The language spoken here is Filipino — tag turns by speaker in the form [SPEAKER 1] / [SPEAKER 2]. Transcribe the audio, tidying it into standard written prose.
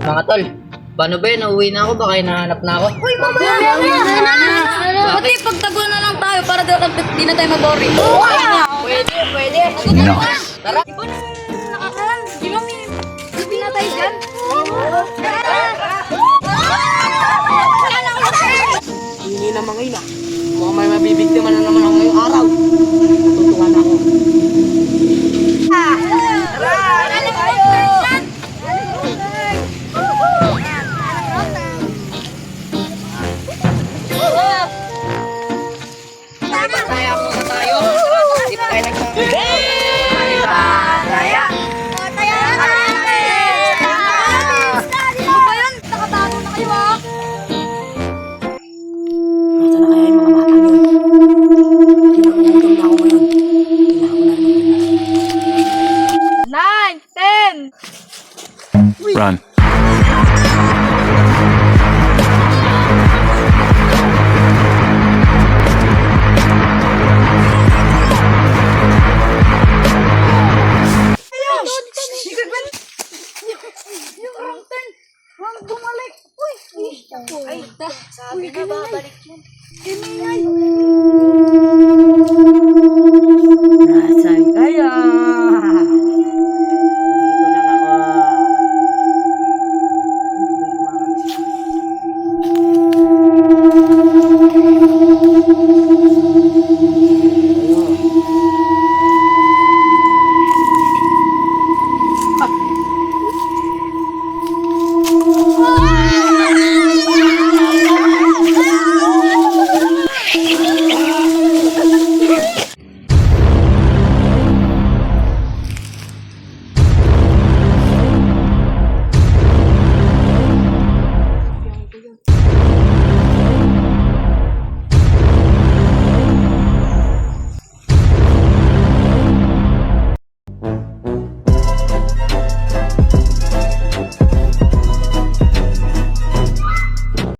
[SPEAKER 1] Mga tol, paano ba yun? Nauwi na ako, baka hinahanap na ako.
[SPEAKER 2] Uy, Pati pagtago na lang tayo para di na tayo mag-boring.
[SPEAKER 1] Pwede, pwede.
[SPEAKER 3] No.
[SPEAKER 1] Tara.
[SPEAKER 2] Di ba na nakakalan? Di ba may gabi na tayo dyan?
[SPEAKER 1] Hindi na mga ina. Mukhang may mabibigtiman na naman ako ngayong araw. Natutuwa na ako. Kaya muna tayo. Hindi pa tayo
[SPEAKER 2] Nasaan na kaya yung mga batang yun? Ginugutom na ako ngayon. Kailangan ko na naman. 9, 10!
[SPEAKER 3] Run.
[SPEAKER 2] Ay, sabi na babalik yun.